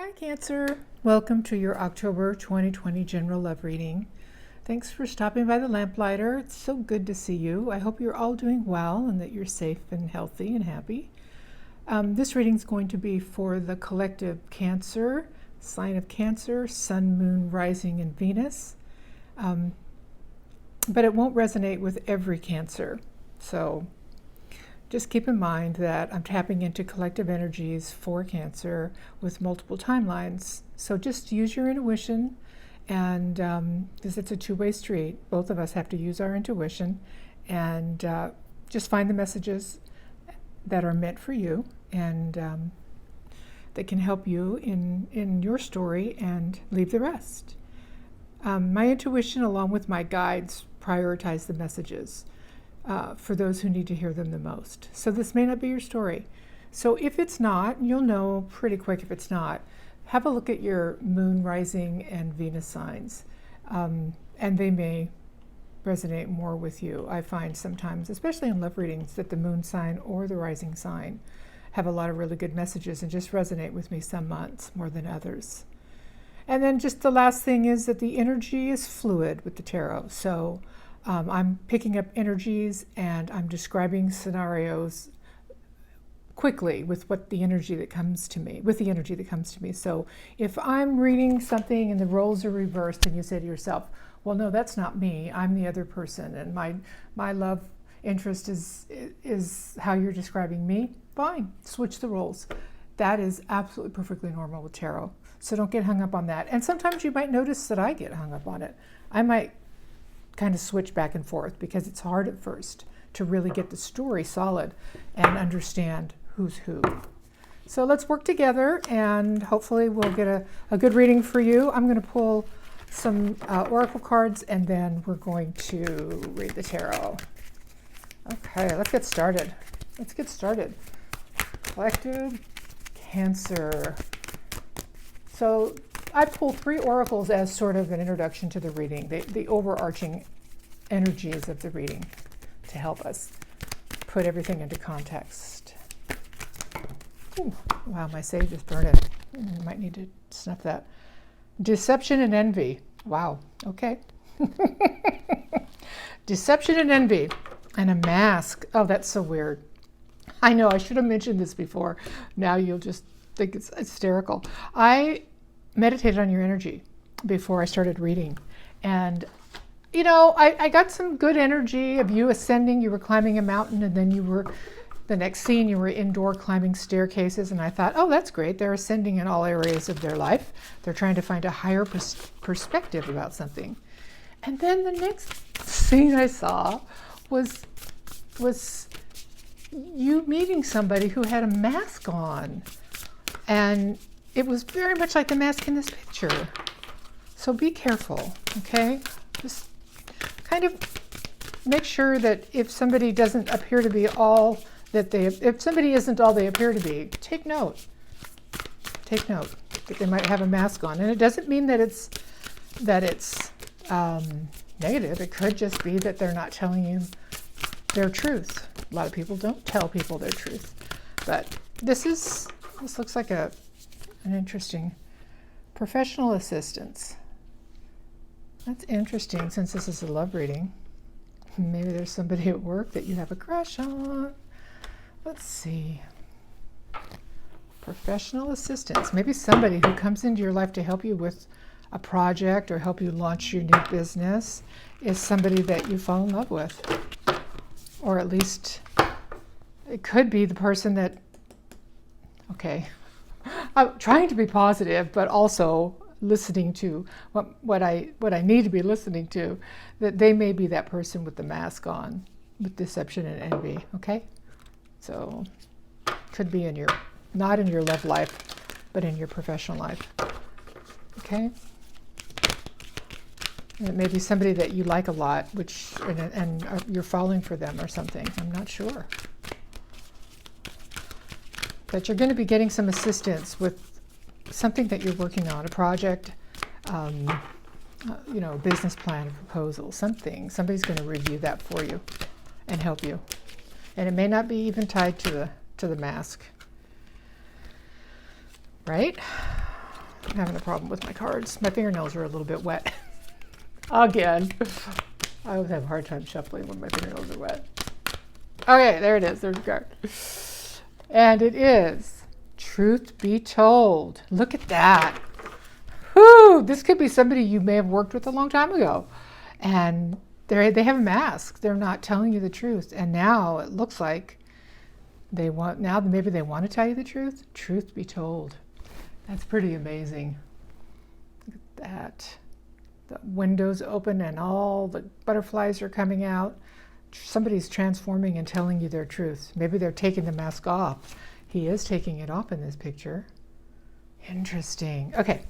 Hi Cancer, welcome to your October 2020 general love reading. Thanks for stopping by the LampLighter. It's so good to see you. I hope you're all doing well and that you're safe and healthy and happy. This reading is going to be for the collective Cancer, sign of Cancer, Sun, Moon, Rising, and Venus. But it won't resonate with every Cancer. So just keep in mind that I'm tapping into collective energies for Cancer with multiple timelines. So just use your intuition, and because it's a two-way street, both of us have to use our intuition, and just find the messages that are meant for you and that can help you in your story, and leave the rest. My intuition, along with my guides, prioritize the messages for those who need to hear them the most. So this may not be your story. So if it's not, you'll know pretty quick if it's not. Have a look at your Moon, Rising, and Venus signs, and they may resonate more with you. I find sometimes, especially in love readings, that the Moon sign or the Rising sign have a lot of really good messages and just resonate with me some months more than others. And then just the last thing is that the energy is fluid with the tarot. So I'm picking up energies and I'm describing scenarios quickly with the energy that comes to me. So if I'm reading something and the roles are reversed and you say to yourself, well, no, that's not me, I'm the other person, and my love interest is how you're describing me, fine, switch the roles. That is absolutely perfectly normal with tarot. So don't get hung up on that. And sometimes you might notice that I get hung up on it. I might kind of switch back and forth because it's hard at first to really get the story solid and understand who's who. So let's work together and hopefully we'll get a good reading for you. I'm going to pull some oracle cards and then we're going to read the tarot. Okay, let's get started. Collective Cancer. So I pulled 3 oracles as sort of an introduction to the reading, the overarching energies of the reading to help us put everything into context. Ooh, wow, my sage is burning. Might need to snuff that. Deception and envy. Wow, okay. Deception and envy. And a mask. Oh, that's so weird. I know, I should have mentioned this before. Now you'll just think it's hysterical. I meditated on your energy before I started reading. And, you know, I got some good energy of you ascending. You were climbing a mountain, and then the next scene, you were indoor climbing staircases. And I thought, oh, that's great. They're ascending in all areas of their life. They're trying to find a higher perspective about something. And then the next scene I saw was you meeting somebody who had a mask on. And it was very much like the mask in this picture. So be careful, okay? Just kind of make sure that if somebody doesn't appear to be all that if somebody isn't all they appear to be, take note. Take note that they might have a mask on. And it doesn't mean that it's negative. It could just be that they're not telling you their truth. A lot of people don't tell people their truth. But this looks like an interesting professional assistance. That's interesting since this is a love reading. Maybe there's somebody at work that you have a crush on. Let's see. Professional assistance. Maybe somebody who comes into your life to help you with a project or help you launch your new business is somebody that you fall in love with. Or at least it could be the person that, okay, I'm trying to be positive, but also listening to what I need to be listening to, that they may be that person with the mask on, with deception and envy, okay? So could be not in your love life, but in your professional life, okay? And it may be somebody that you like a lot, and you're falling for them or something. I'm not sure. But you're going to be getting some assistance with something that you're working on, a project, a business plan, a proposal, something. Somebody's going to review that for you and help you. And it may not be even tied to the mask. Right? I'm having a problem with my cards. My fingernails are a little bit wet. Again. I always have a hard time shuffling when my fingernails are wet. Okay, there it is. There's the card. And it is Truth Be Told. Look at that. Whew, this could be somebody you may have worked with a long time ago. And they have a mask. They're not telling you the truth. And now it looks like maybe they want to tell you the truth. Truth be told. That's pretty amazing. Look at that. The windows open and all the butterflies are coming out. Somebody's transforming and telling you their truth. Maybe they're taking the mask off. He is taking it off in this picture. Interesting. Okay.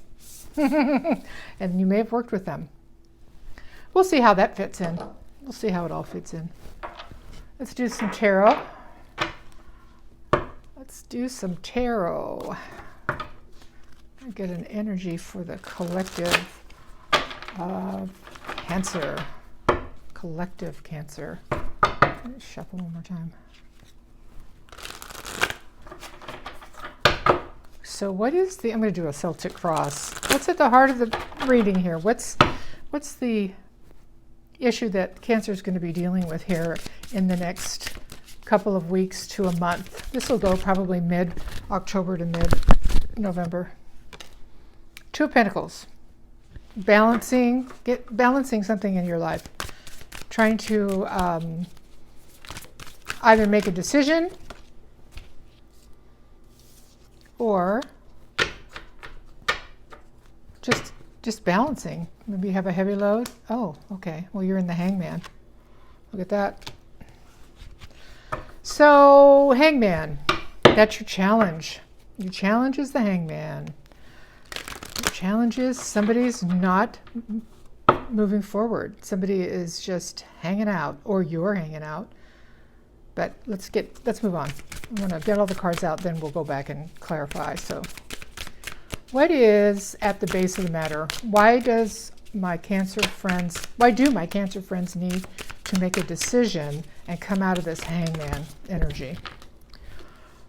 And you may have worked with them. We'll see how that fits in. We'll see how it all fits in. Let's do some tarot. Let's do some tarot. I get an energy for the collective Cancer. Collective Cancer. Let me shuffle one more time. So what is I'm going to do a Celtic cross. What's at the heart of the reading here? What's the issue that Cancer is going to be dealing with here in the next couple of weeks to a month? This will go probably mid-October to mid-November. Two of Pentacles. Balancing something in your life. Trying to either make a decision or just balancing. Maybe you have a heavy load. Oh, okay. Well, you're in the Hangman. Look at that. So, Hangman, that's your challenge. Your challenge is the Hangman. Your challenge is somebody's not moving forward. Somebody is just hanging out, or you're hanging out. But let's move on. I'm going to get all the cards out, then we'll go back and clarify. So, what is at the base of the matter? Why do my Cancer friends need to make a decision and come out of this Hangman energy?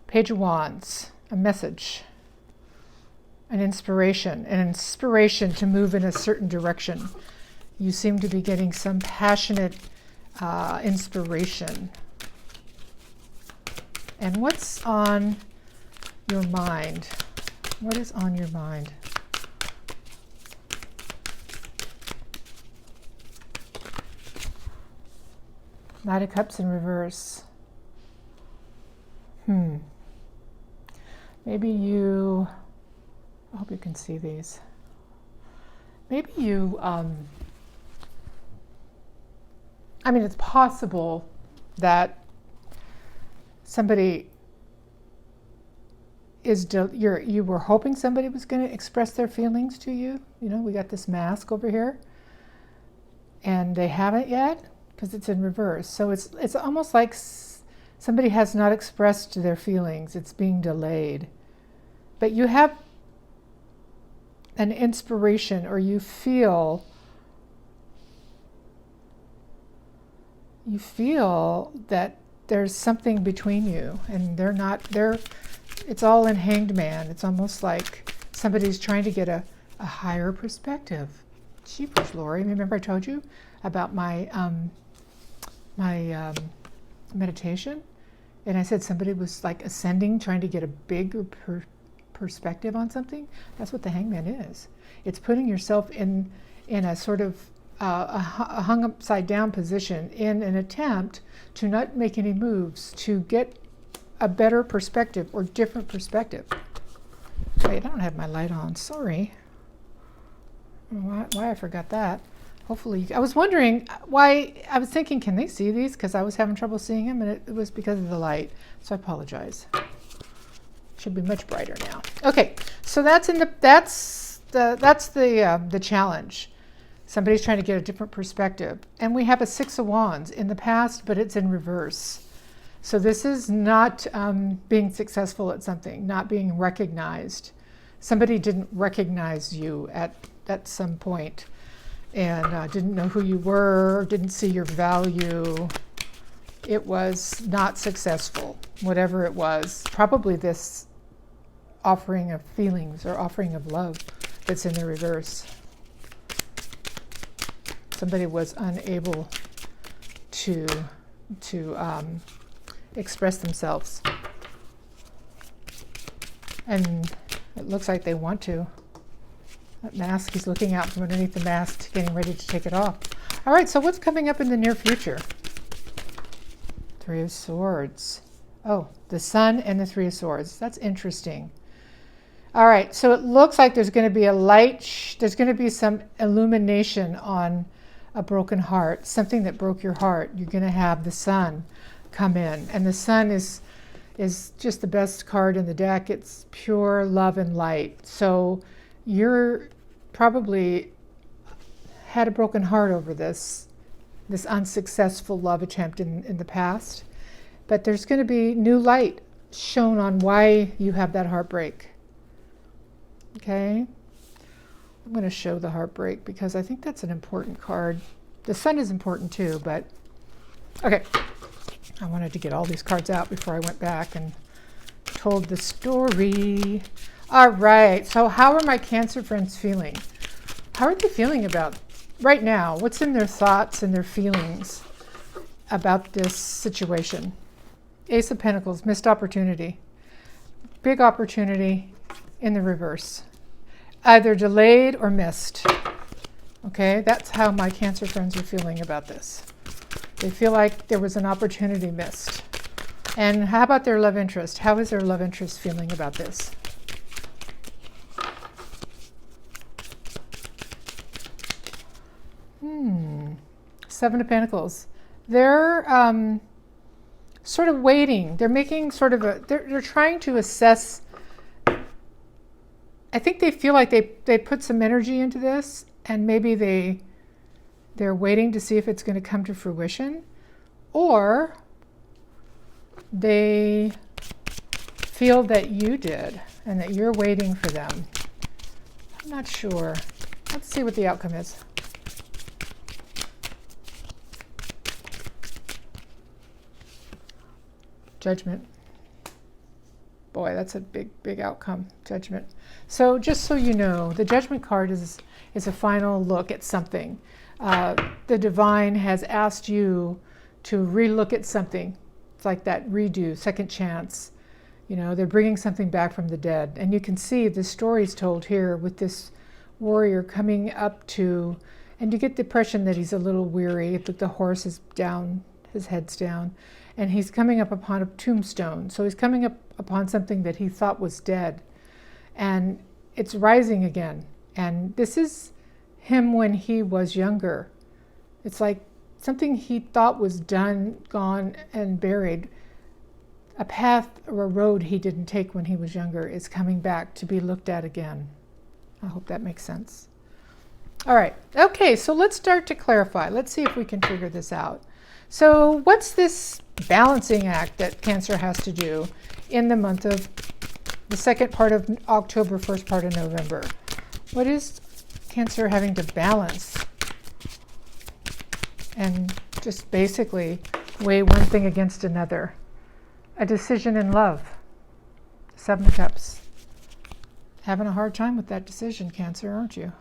Page of Wands, a message, an inspiration to move in a certain direction. You seem to be getting some passionate inspiration. And what's on your mind? What is on your mind? Knight of Cups in reverse. Maybe you, I hope you can see these. Maybe you, it's possible that somebody you were hoping somebody was going to express their feelings to you. You know, we got this mask over here, and they haven't yet because it's in reverse. So it's almost like somebody has not expressed their feelings. It's being delayed. But you have an inspiration, or you feel that there's something between you, and it's all in Hanged Man. It's almost like somebody's trying to get a higher perspective. Jeepers, Lori, remember I told you about my meditation? And I said somebody was like ascending, trying to get a bigger perspective on something. That's what the Hangman is. It's putting yourself in a sort of a hung upside down position in an attempt to not make any moves, to get a better perspective or different perspective. Wait, I don't have my light on. Sorry. Why I forgot that. Hopefully, I was wondering why. I was thinking, can they see these? Because I was having trouble seeing them, and it was because of the light. So I apologize. Should be much brighter now. Okay, so that's the challenge. Somebody's trying to get a different perspective, and we have a Six of Wands in the past, but it's in reverse. So this is not being successful at something, not being recognized. Somebody didn't recognize you at some point, and didn't know who you were, didn't see your value. It was not successful, whatever it was. Probably this offering of feelings or offering of love that's in the reverse. Somebody was unable to express themselves. And it looks like they want to. That mask, he's looking out from underneath the mask, getting ready to take it off. All right, so what's coming up in the near future? Three of Swords. Oh, the Sun and the Three of Swords. That's interesting. All right, so it looks like there's going to be a light, there's going to be some illumination on a broken heart, something that broke your heart. You're going to have the Sun come in. And the Sun is just the best card in the deck. It's pure love and light. So you're probably had a broken heart over this unsuccessful love attempt in the past. But there's going to be new light shown on why you have that heartbreak. Okay? I'm going to show the heartbreak because I think that's an important card. The Sun is important too, but okay. I wanted to get all these cards out before I went back and told the story. All right, so how are my Cancer friends feeling? How are they feeling about right now? What's in their thoughts and their feelings about this situation? Ace of Pentacles, missed opportunity. Big opportunity in the reverse. Either delayed or missed. Okay, that's how my Cancer friends are feeling about this. They feel like there was an opportunity missed. And how about their love interest? How is their love interest feeling about this? Seven of Pentacles. They're sort of waiting. They're making sort of they're trying to assess. I think they feel like they put some energy into this, and maybe they're waiting to see if it's going to come to fruition, or they feel that you did and that you're waiting for them. I'm not sure. Let's see what the outcome is. Judgment. Boy, that's a big outcome. Judgment. So just so you know, the Judgment card is a final look at something. The divine has asked you to relook at something. It's like that redo, second chance. You know, they're bringing something back from the dead. And you can see the stories told here with this warrior coming up to, and you get the impression that he's a little weary. The horse is down, his head's down, and he's coming up upon a tombstone. So he's coming up upon something that he thought was dead. And it's rising again. And this is him when he was younger. It's like something he thought was done, gone, and buried. A path or a road he didn't take when he was younger is coming back to be looked at again. I hope that makes sense. All right. Okay, so let's start to clarify. Let's see if we can figure this out. So what's this balancing act that Cancer has to do in the month of the second part of October, first part of November? What is Cancer having to balance and just basically weigh one thing against another? A decision in love. Seven of Cups. Having a hard time with that decision, Cancer, aren't you?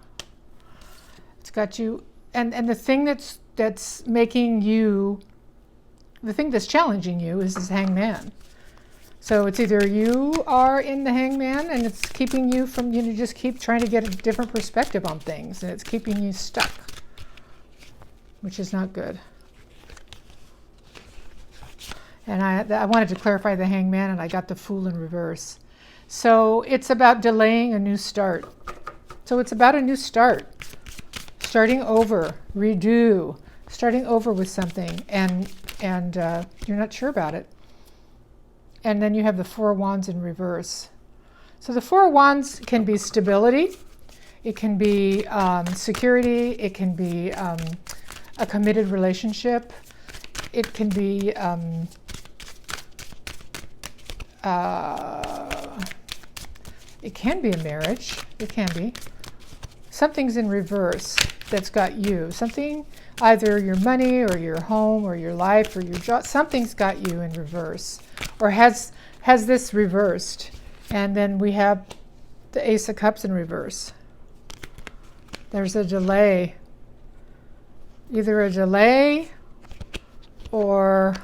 It's got you, and the thing that's making you, the thing that's challenging you is this Hangman. So it's either you are in the Hangman and it's keeping you from, you just keep trying to get a different perspective on things, and it's keeping you stuck, which is not good. And I wanted to clarify the Hangman, and I got the Fool in reverse. So it's about delaying a new start. So it's about a new start. Starting over, redo, starting over with something, and you're not sure about it. And then you have the Four of Wands in reverse. So the Four of Wands can be stability, it can be security, it can be a committed relationship, it can be a marriage, it can be. Something's in reverse that's got you. Something, either your money or your home or your life or your job, something's got you in reverse, or has this reversed. And then we have the Ace of Cups in reverse. There's a delay. Either a delay or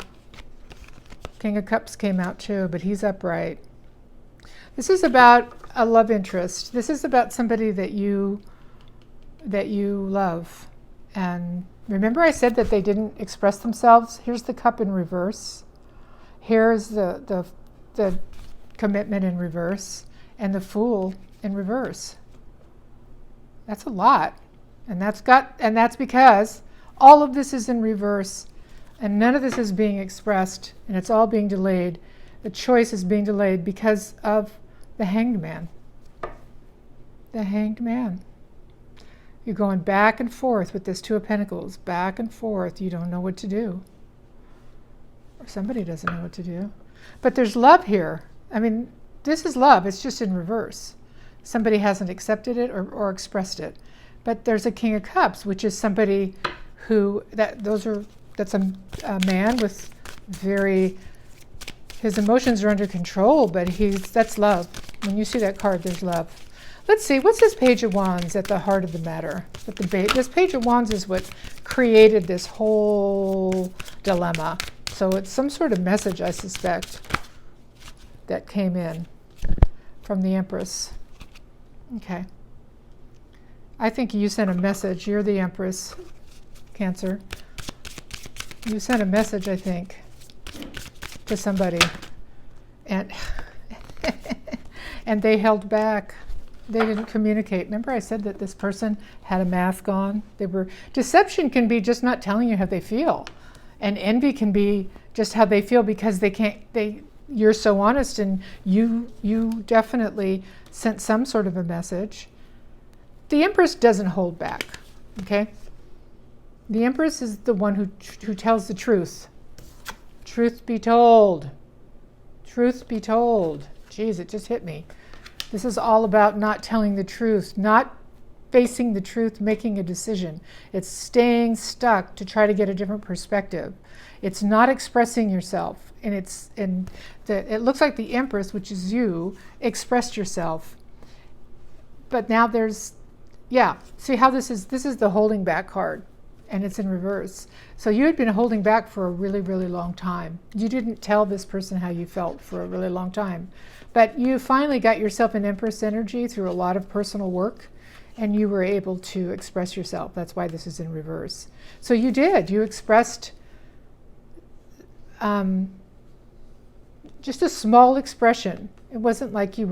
King of Cups came out too, but he's upright. This is about a love interest. This is about somebody that you love. And remember I said that they didn't express themselves? Here's the Cup in reverse. Here's the commitment in reverse, and the Fool in reverse. That's a lot. And that's because all of this is in reverse, and none of this is being expressed, and it's all being delayed. The choice is being delayed because of the Hanged Man. The Hanged Man. You're going back and forth with this Two of Pentacles, back and forth. You don't know what to do. Or somebody doesn't know what to do. But there's love here. I mean, this is love. It's just in reverse. Somebody hasn't accepted it or expressed it. But there's a King of Cups, which is somebody who, that's a man with his emotions are under control, but that's love. When you see that card, there's love. Let's see, what's this Page of Wands at the heart of the matter? This Page of Wands is what created this whole dilemma. So it's some sort of message, I suspect, that came in from the Empress. Okay. I think you sent a message. You're the Empress, Cancer. You sent a message, I think, to somebody. And and they held back. They didn't communicate. Remember I said that this person had a mask on? Deception can be just not telling you how they feel. And envy can be just how they feel because you're so honest, and you definitely sent some sort of a message. The Empress doesn't hold back, okay? The Empress is the one who tells the truth. Truth be told. Truth be told. Geez, it just hit me. This is all about not telling the truth, not facing the truth, making a decision. It's staying stuck to try to get a different perspective. It's not expressing yourself. And it looks like the Empress, which is you, expressed yourself. But now see how this is the holding back card, and it's in reverse. So you had been holding back for a really, really long time. You didn't tell this person how you felt for a really long time. But you finally got yourself in Empress energy through a lot of personal work, and you were able to express yourself. That's why this is in reverse. So you did. You expressed just a small expression. It wasn't like it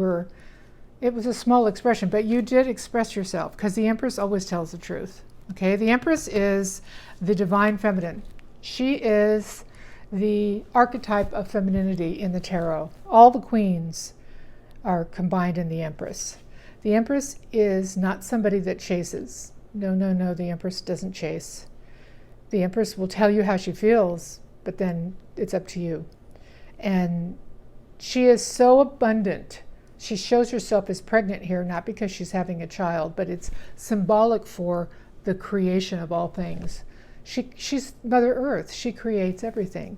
was a small expression, but you did express yourself because the Empress always tells the truth. Okay, the Empress is the divine feminine. She is the archetype of femininity in the tarot. All the queens are combined in the Empress. The Empress is not somebody that chases. No, the Empress doesn't chase. The Empress will tell you how she feels, but then it's up to you. And she is so abundant. She shows herself as pregnant here, not because she's having a child, but it's symbolic for the creation of all things. She's Mother Earth. She creates everything.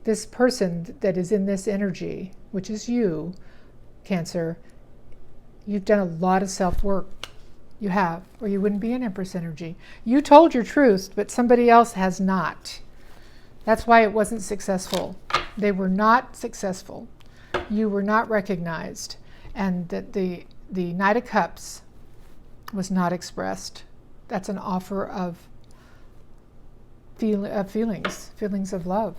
This person that is in this energy, which is you, Cancer, you've done a lot of self-work. You have, or you wouldn't be in Empress energy. You told your truth, but somebody else has not. That's why it wasn't successful. They were not successful. You were not recognized. And that the Knight of Cups was not expressed. That's an offer of feelings of love.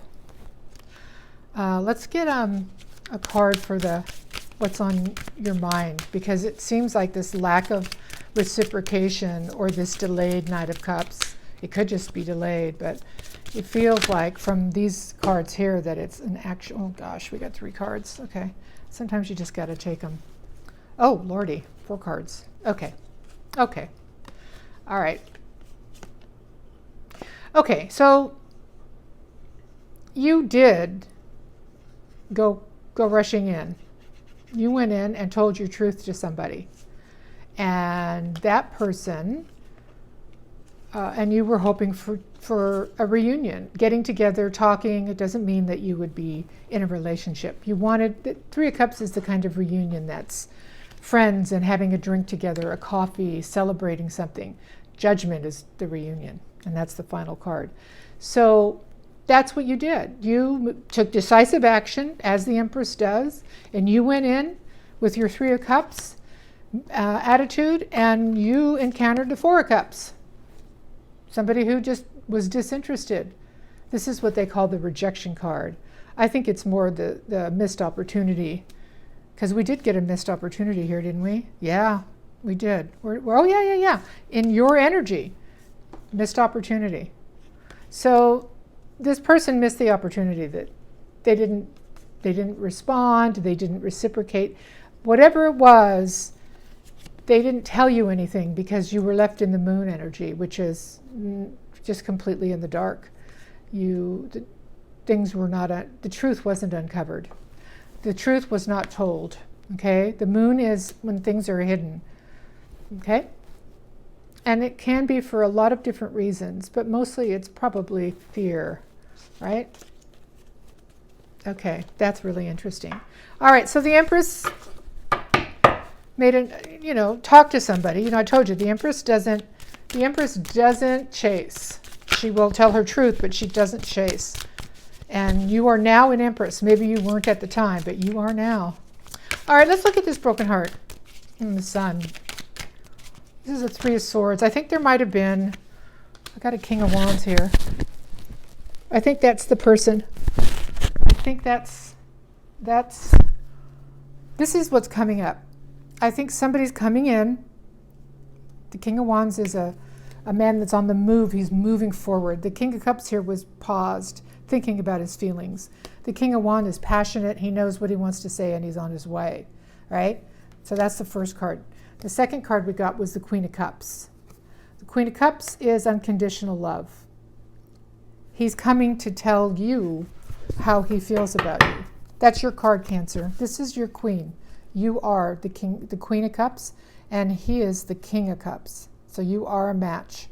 Let's get a card for what's on your mind, because it seems like this lack of reciprocation or this delayed Knight of Cups. It could just be delayed, but it feels like from these cards here that it's an actual, oh gosh, we got 3 cards. Okay. Sometimes you just got to take them. Oh, Lordy, 4 cards. Okay. All right. Okay, so you did go rushing in. You went in and told your truth to somebody. And that person, and you were hoping for a reunion, getting together, talking. It doesn't mean that you would be in a relationship. You wanted, 3 of Cups is the kind of reunion that's friends and having a drink together, a coffee, celebrating something. Judgment is the reunion, and that's the final card. So that's what you did. You took decisive action, as the Empress does, and you went in with your Three of Cups attitude, and you encountered the Four of Cups. Somebody who just was disinterested. This is what they call the rejection card. I think it's more the missed opportunity, because we did get a missed opportunity here, didn't we? Yeah, we did. Oh, yeah. In your energy, missed opportunity. So this person missed the opportunity, that they didn't respond, they didn't reciprocate. Whatever it was, they didn't tell you anything because you were left in the moon energy, which is just completely in the dark. Things were not, the truth wasn't uncovered. The truth was not told, okay? The moon is when things are hidden, okay? And it can be for a lot of different reasons, but mostly it's probably fear, right? Okay, that's really interesting. All right, so the Empress talk to somebody. I told you, the Empress doesn't chase. She will tell her truth, but she doesn't chase. And you are now an Empress. Maybe you weren't at the time, but you are now. All right, let's look at this broken heart in the Sun. This is a Three of Swords. I think there might have been, I got a King of Wands here. I think that's the person. I think this is what's coming up. I think somebody's coming in. The King of Wands is a man that's on the move. He's moving forward. The King of Cups here was paused, thinking about his feelings. The King of Wands is passionate. He knows what he wants to say, and he's on his way, right? So that's the first card. The second card we got was the Queen of Cups. The Queen of Cups is unconditional love. He's coming to tell you how he feels about you. That's your card, Cancer. This is your queen. You are the Queen of Cups, and he is the King of Cups. So you are a match.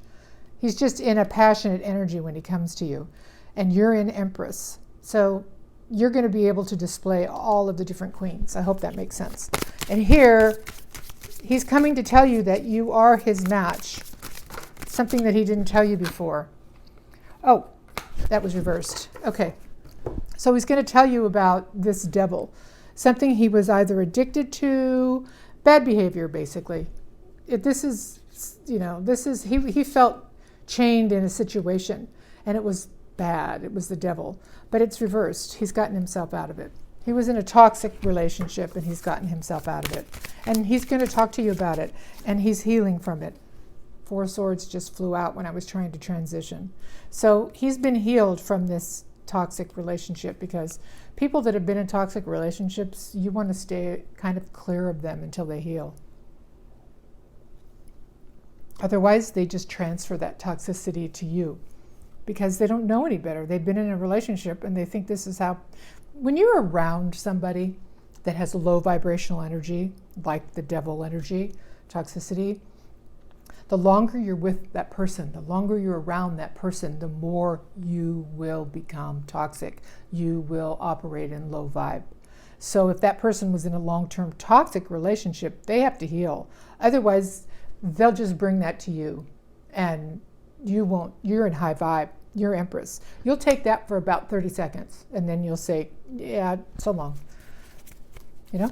He's just in a passionate energy when he comes to you. And you're in Empress. So you're going to be able to display all of the different queens. I hope that makes sense. And here, he's coming to tell you that you are his match. Something that he didn't tell you before. Oh, that was reversed. Okay. So he's going to tell you about this devil. Something he was either addicted to, bad behavior, basically. He felt chained in a situation, and it was bad. It was the devil. But it's reversed. He's gotten himself out of it. He was in a toxic relationship, and he's gotten himself out of it. And he's going to talk to you about it, and he's healing from it. Four Swords just flew out when I was trying to transition. So he's been healed from this toxic relationship, because people that have been in toxic relationships, you want to stay kind of clear of them until they heal. Otherwise, they just transfer that toxicity to you because they don't know any better. They've been in a relationship and they think this is how. When you're around somebody that has a low vibrational energy, like the devil energy, toxicity, the longer you're with that person, the longer you're around that person, the more you will become toxic. You will operate in low vibe. So if that person was in a long-term toxic relationship, they have to heal. Otherwise, they'll just bring that to you, and you won't. You're in high vibe. You're Empress. You'll take that for about 30 seconds, and then you'll say, yeah, so long. You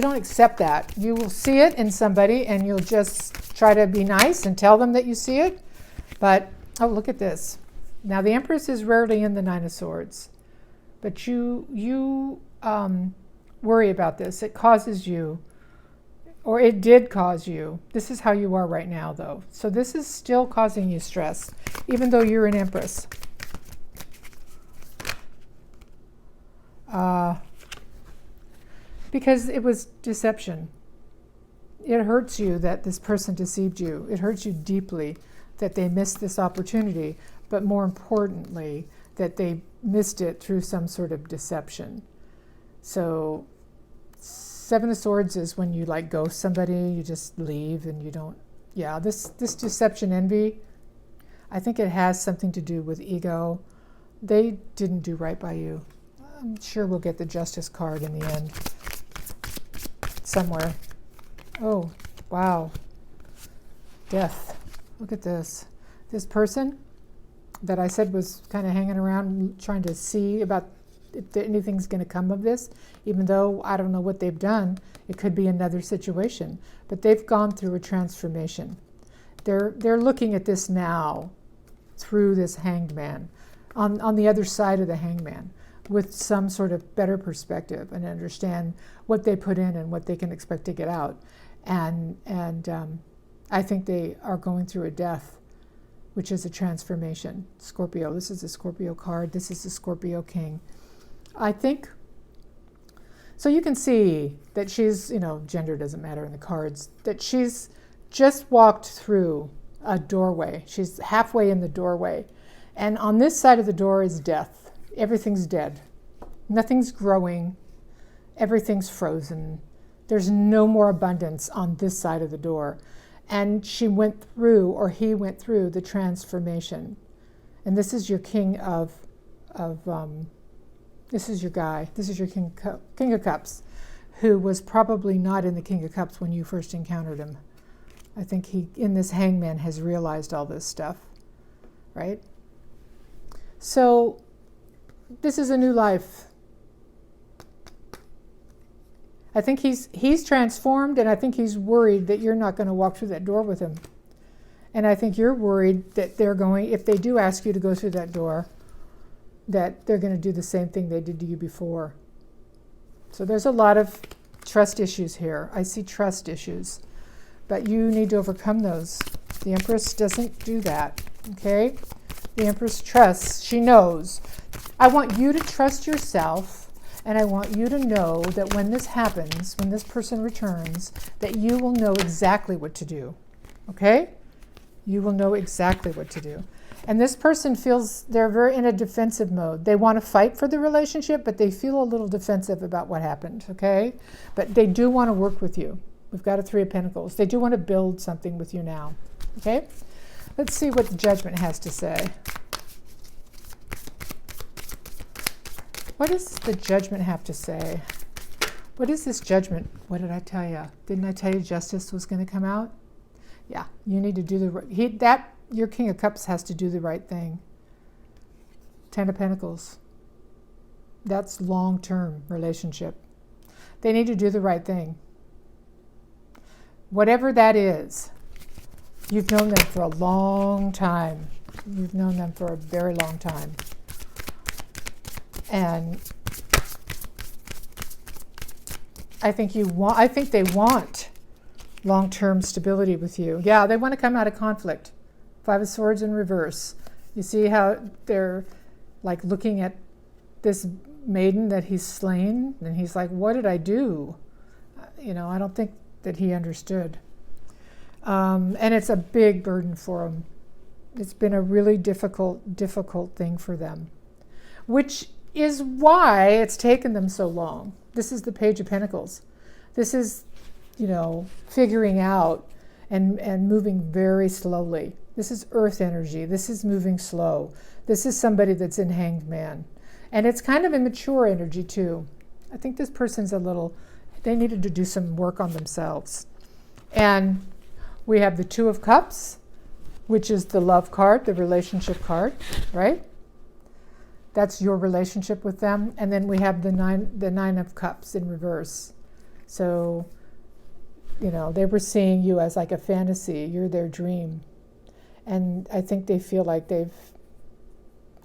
don't accept that. You will see it in somebody, and you'll just try to be nice and tell them that you see it. But, oh, look at this. Now, the Empress is rarely in the Nine of Swords, but you worry about this. It causes you, or it did cause you. This is how you are right now, though. So this is still causing you stress, even though you're an Empress. Because it was deception. It hurts you that this person deceived you. It hurts you deeply that they missed this opportunity, but more importantly, that they missed it through some sort of deception. So Seven of Swords is when you like ghost somebody, you just leave and you don't. Yeah, this deception, envy, I think it has something to do with ego. They didn't do right by you. I'm sure we'll get the Justice card in the end. Somewhere. Oh, Wow. Death. Look at this. This person that I said was kind of hanging around trying to see about if anything's going to come of this, even though I don't know what they've done, it could be another situation. But they've gone through a transformation. They're looking at this now through this hanged man, on the other side of the hanged man, with some sort of better perspective and understand what they put in and what they can expect to get out. And I think they are going through a death, which is a transformation. Scorpio, this is a Scorpio card. This is the Scorpio king. I think, so you can see that she's, gender doesn't matter in the cards, that she's just walked through a doorway. She's halfway in the doorway. And on this side of the door is death. Everything's dead. Nothing's growing. Everything's frozen. There's no more abundance on this side of the door. And she went through, or he went through, the transformation. And this is your king of this is your guy. This is your king of cups, who was probably not in the king of cups when you first encountered him. I think he, in this hangman, has realized all this stuff, right? So this is a new life. I think he's transformed, and I think he's worried that you're not going to walk through that door with him. And I think you're worried that they're going, if they do ask you to go through that door, that they're going to do the same thing they did to you before. So there's a lot of trust issues here. I see trust issues. But you need to overcome those. The Empress doesn't do that, okay? The Empress trusts. She knows. I want you to trust yourself, and I want you to know that when this happens, when this person returns, that you will know exactly what to do, okay? You will know exactly what to do. And this person feels they're very in a defensive mode. They want to fight for the relationship, but they feel a little defensive about what happened, okay? But they do want to work with you. We've got a Three of Pentacles. They do want to build something with you now, okay? Let's see what the Judgment has to say. What does the Judgment have to say? What is this Judgment? What did I tell you? Didn't I tell you Justice was going to come out? Yeah, you need to do the your King of Cups has to do the right thing. Ten of Pentacles. That's long-term relationship. They need to do the right thing. Whatever that is, you've known them for a long time. You've known them for a very long time. And I think they want long-term stability with you. Yeah, they want to come out of conflict. Five of Swords in reverse. You see how they're like looking at this maiden that he's slain, and he's like, what did I do? I don't think that he understood. And it's a big burden for him. It's been a really difficult thing for them, which is why it's taken them so long. This is the Page of Pentacles. This is, figuring out and moving very slowly. This is earth energy. This is moving slow. This is somebody that's in Hanged Man. And it's kind of immature energy too. I think this person's they needed to do some work on themselves. And we have the Two of Cups, which is the love card, the relationship card, right? That's your relationship with them. And then we have the Nine of Cups in reverse. So, they were seeing you as like a fantasy. You're their dream. And I think they feel like they've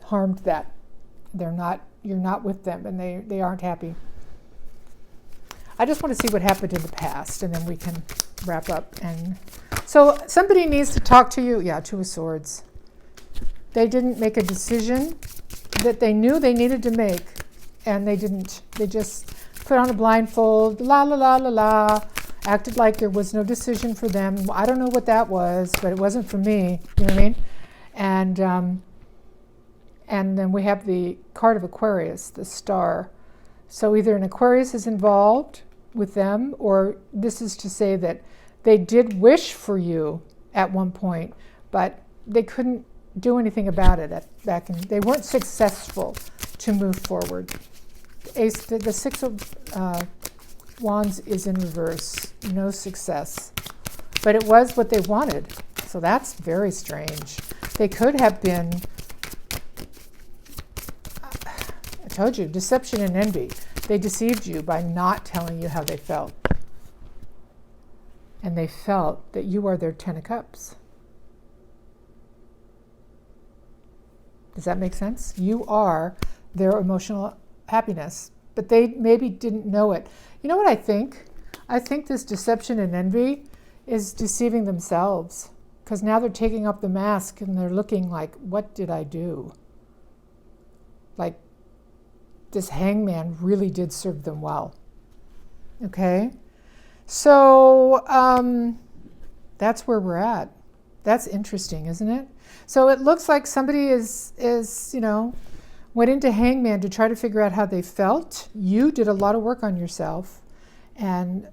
harmed that. You're not with them, and they aren't happy. I just want to see what happened in the past, and then we can wrap up. And so somebody needs to talk to you. Yeah, Two of Swords. They didn't make a decision that they knew they needed to make, and they didn't. They just put on a blindfold, la la la la la, acted like there was no decision for them. I don't know what that was, but it wasn't for me. You know what I mean? And then we have the card of Aquarius, the Star. So either an Aquarius is involved with them, or this is to say that they did wish for you at one point, but they couldn't do anything about it they weren't successful to move forward. The Six of Wands is in reverse. No success. but it was what they wanted. So that's very strange. They could have been, I told you, deception and envy. They deceived you by not telling you how they felt. And they felt that you are their 10 of Cups. Does that make sense? You are their emotional happiness, but they maybe didn't know it. You know what I think? I think this deception and envy is deceiving themselves, because now they're taking up the mask and they're looking like, what did I do? Like, this hangman really did serve them well. Okay? So that's where we're at. That's interesting, isn't it? So it looks like somebody is went into hangman to try to figure out how they felt. You did a lot of work on yourself, and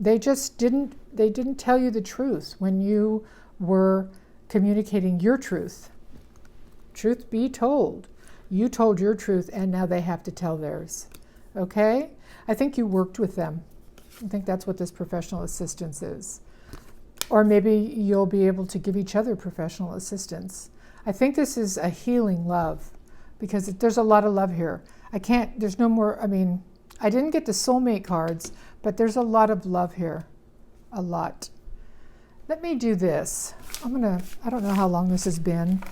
they just didn't tell you the truth when you were communicating your truth. Truth be told. You told your truth, and now they have to tell theirs. Okay? I think you worked with them. I think that's what this professional assistance is. Or maybe you'll be able to give each other professional assistance. I think this is a healing love, because there's a lot of love here. There's no more, I didn't get the soulmate cards, but there's a lot of love here. A lot. Let me do this. I don't know how long this has been.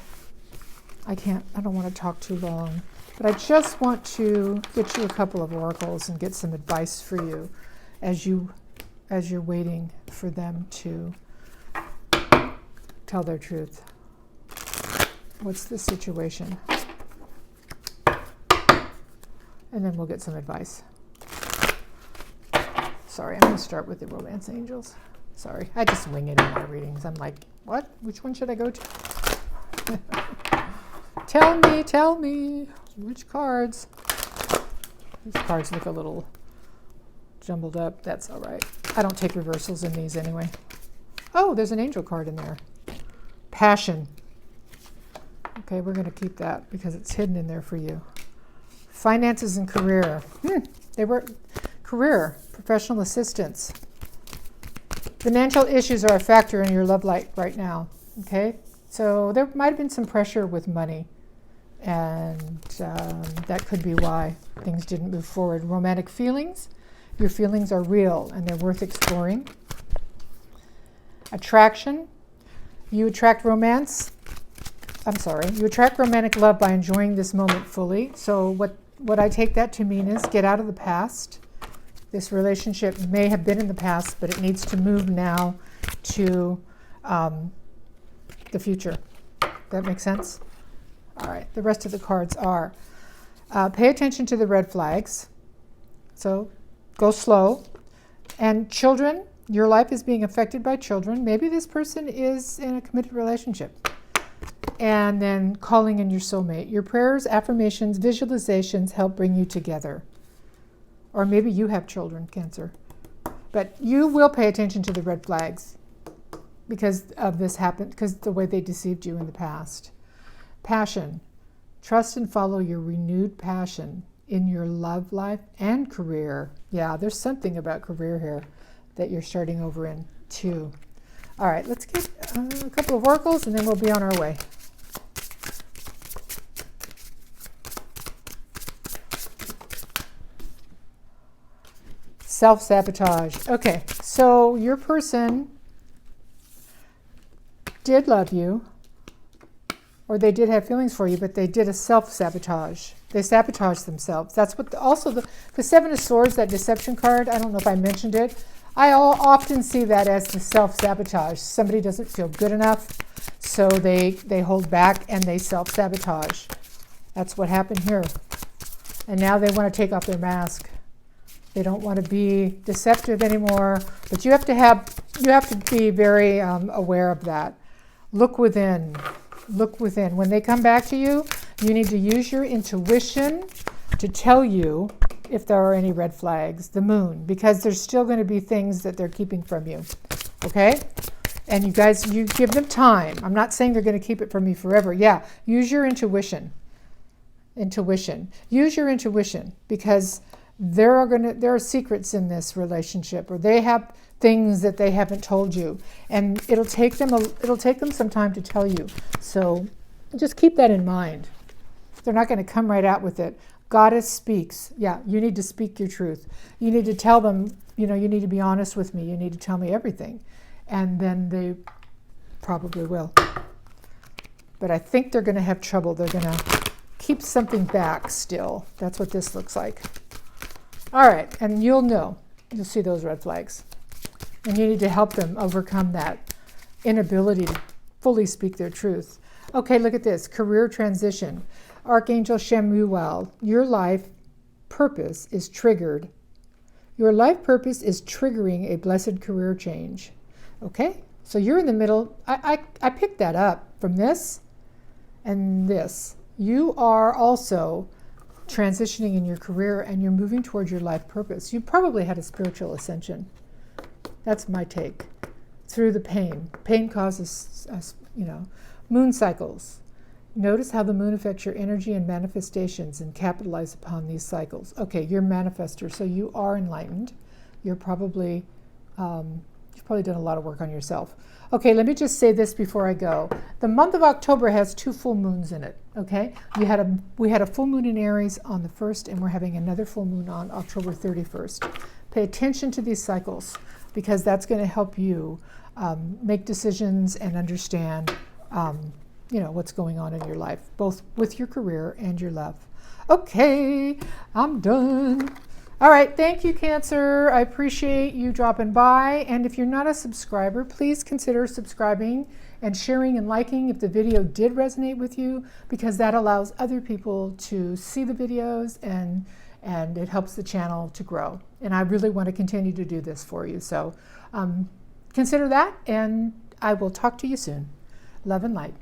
I don't want to talk too long, but I just want to get you a couple of oracles and get some advice for you as you're waiting for them to tell their truth. What's the situation? And then we'll get some advice. Sorry, I'm going to start with the romance angels. Sorry, I just wing it in my readings. I'm like, what? Which one should I go to? Tell me, which cards? These cards look a little jumbled up. That's all right. I don't take reversals in these anyway. Oh, there's an angel card in there. Passion. Okay, we're going to keep that because it's hidden in there for you. Finances and career. They were career, professional assistance. Financial issues are a factor in your love life right now. Okay, so there might have been some pressure with money, and that could be why things didn't move forward. Romantic feelings. Your feelings are real and they're worth exploring. Attraction. You attract romance. You attract romantic love by enjoying this moment fully. So what I take that to mean is get out of the past. This relationship may have been in the past, but it needs to move now to the future. That makes sense? All right. The rest of the cards are pay attention to the red flags. So go slow. And children, your life is being affected by children. Maybe this person is in a committed relationship. And then calling in your soulmate. Your prayers, affirmations, visualizations help bring you together. Or maybe you have children, Cancer. But you will pay attention to the red flags because of this happened, because the way they deceived you in the past. Passion. Trust and follow your renewed passion in your love life and career. Yeah, there's something about career here that you're starting over in too. All right, let's get a couple of oracles and then we'll be on our way. Self-sabotage. Okay, so your person did love you, or they did have feelings for you, but they did a self-sabotage. They sabotaged themselves. That's what the Seven of Swords, that deception card, I don't know if I mentioned it. I often see that as the self-sabotage. Somebody doesn't feel good enough, so they hold back and they self-sabotage. That's what happened here. And now they want to take off their mask. They don't want to be deceptive anymore, but you have to be very aware of that. Look within. Look within. When they come back to you, you need to use your intuition to tell you if there are any red flags. The moon, because there's still going to be things that they're keeping from you. Okay? And you guys, you give them time. I'm not saying they're going to keep it from you forever. Yeah, use your intuition. Use your intuition, because there are secrets in this relationship, or they have things that they haven't told you, and it'll take them some time to tell you. So just keep that in mind. They're not going to come right out with it. Goddess speaks. Yeah, you need to speak your truth. You need to tell them, you need to be honest with me. You need to tell me everything. And then they probably will. But I think they're going to have trouble. They're going to keep something back still. That's what this looks like. All right, and you'll know. You'll see those red flags. And you need to help them overcome that inability to fully speak their truth. Okay, look at this. Career transition. Archangel Shemuel, your life purpose is triggered. Your life purpose is triggering a blessed career change. Okay, so you're in the middle. I picked that up from this and this. You are also transitioning in your career, and you're moving towards your life purpose. You probably had a spiritual ascension. That's my take. Through the pain. Pain causes, moon cycles. Notice how the moon affects your energy and manifestations, and capitalize upon these cycles. Okay, you're a manifester, so you are enlightened. You're probably, you've probably done a lot of work on yourself. Okay, let me just say this before I go. The month of October has 2 full moons in it, okay? We had a full moon in Aries on the 1st, and we're having another full moon on October 31st. Pay attention to these cycles, because that's going to help you make decisions and understand what's going on in your life, both with your career and your love. Okay, I'm done. All right, thank you, Cancer. I appreciate you dropping by. And if you're not a subscriber, please consider subscribing and sharing and liking if the video did resonate with you, because that allows other people to see the videos, and it helps the channel to grow. And I really want to continue to do this for you. So consider that, and I will talk to you soon. Love and light.